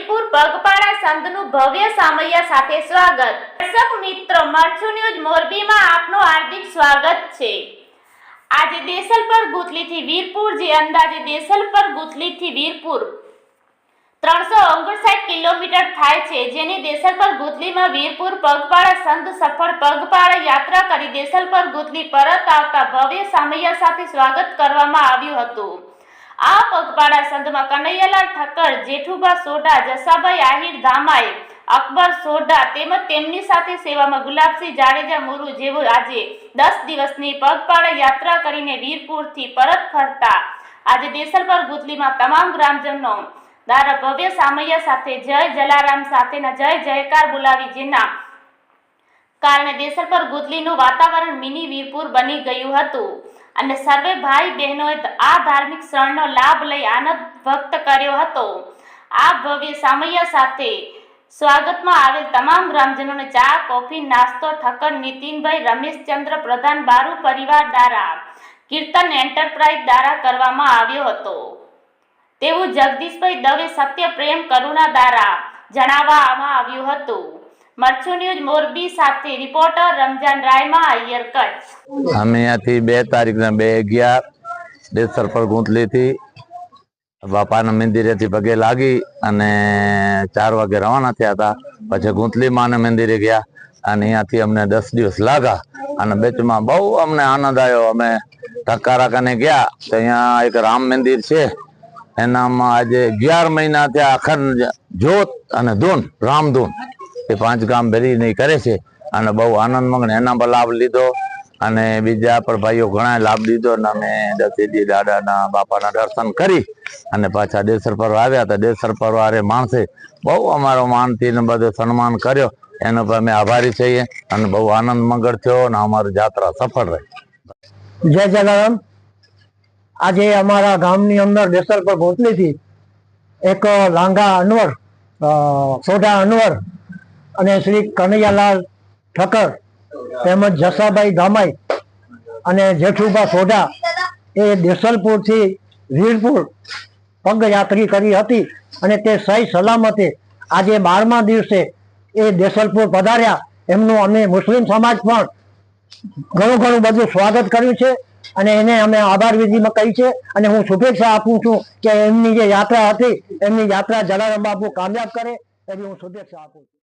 વીરપુર પગપાળા સંતનું ભવ્ય સામૈયા સાથે સ્વાગત। દર્શક મિત્રો, મરચુ ન્યૂઝ મોરબીમાં આપનું હાર્દિક સ્વાગત છે। આજે દેસલપર ગુથલીથી વીરપુર જે અંદાજે દેસલપર ગુથલીથી વીરપુર 359 કિલોમીટર થાય છે, જેની દેસલપર ગુથલીમાં વીરપુર પગપાળા સંત સફળ પગપાળા યાત્રા કરી દેસલપર ગુથલી પરત આવતા ભવ્ય સામૈયા સાથે સ્વાગત કરવામાં આવ્યું હતું। આ પગપાળા સંતમાં કનૈયાલાલ ઠક્કર, જેઠુબા સોઢા, જસાભાઈ આહિર ધામાઈ, અકબર સોઢા તેમજ તેમની સાથે સેવામાં ગુલાબસિંહ જાડેજા મુરુ જેવો આજે 10 દિવસની પગપાળા યાત્રા કરીને વીરપુરથી પરત ફરતા આજે દેસલપર ગુથલીમાં તમામ ગ્રામજનો દ્વારા ભવ્ય સામૈયા સાથે જય જલારામ સાથેના જય જયકાર બોલાવી, જેના કારણે દેસલપર ગુથલીનું વાતાવરણ મિની વીરપુર બની ગયું હતું અને સર્વે ભાઈ બહેનોએ આ ધાર્મિક ક્ષણનો લાભ લઈ આનંદ વ્યક્ત કર્યો હતો। આ ભવ્ય સામૈયા સાથે સ્વાગતમાં આવેલ તમામ ગ્રામજનોને ચા, કોફી, નાસ્તો ઠક્કર નીતિનભાઈ, રમેશચંદ્ર પ્રધાન, બારુ પરિવાર દ્વારા કીર્તન એન્ટરપ્રાઇઝ દ્વારા કરવામાં આવ્યો હતો તેવું જગદીશભાઈ દવે સત્ય પ્રેમ કરુણા દ્વારા જણાવવામાં આવ્યું હતું। મરચુ ન્યૂઝ મોરબી સાથે રિપોર્ટર રમજાન રાયમા અય્યર, કચ્છ। અમે અહીંયાથી 2 તારીખના 2/11 દેસલપર ગુથલીથી બાપાના મંદિરેથી પગે લાગી અને 4 વાગે રવાના થયા હતા। પછી ગુથલી માના મંદિરે ગયા અને અહીંયાથી અમને 10 દિવસ લાગ્યા અને બેચમાં બહુ અમને આનંદ આવ્યો। અમે ઠક્કારા કને ગયા તો અહીંયા એક રામ મંદિર છે, એનામાં આજે 11 મહિના થયા અખંડ જ્યોત અને ધૂન રામધૂન એ 5 ગામ ભેરીને કરે છે અને બહુ આનંદ મગ્ન એના પર લાભ લીધો અને બીજા પણ ભાઈઓ ઘણા લાભ લીધો અને અમે દશેદી દાદાના બાપાના દર્શન કરી અને પાછા દેસલપર આવ્યા હતા। દેસલપર વાળે માણસે બહુ અમારો માનથી ને બધું સન્માન કર્યો, એનો પર અમે આભારી છીએ અને બહુ આનંદ મંગળ થયો અને અમારી યાત્રા સફળ રહી। જય જલારામ। આજે અમારા ગામની અંદર દેસલપર ગુથલીથી એક લાંગા અનવર, સોઢા અનવર અને શ્રી કનૈયાલાલ ઠક્કર તેમજ જસાભાઈ ધામાઈ અને જેઠુબા સોઢા એ દેસલપુરથી વીરપુર પગયાત્રી કરી હતી અને તે સહી સલામતે આજે 12મા દિવસે એ દેસલપુર પધાર્યા। એમનું અમે મુસ્લિમ સમાજ પણ ઘણું બધું સ્વાગત કર્યું છે અને એને અમે આભાર વિધિમાં કહી છે અને હું શુભેચ્છા આપું છું કે એમની જે યાત્રા હતી એમની યાત્રા જલારામ બાપુ કામયાબ કરે એવી હું શુભેચ્છા આપું છું।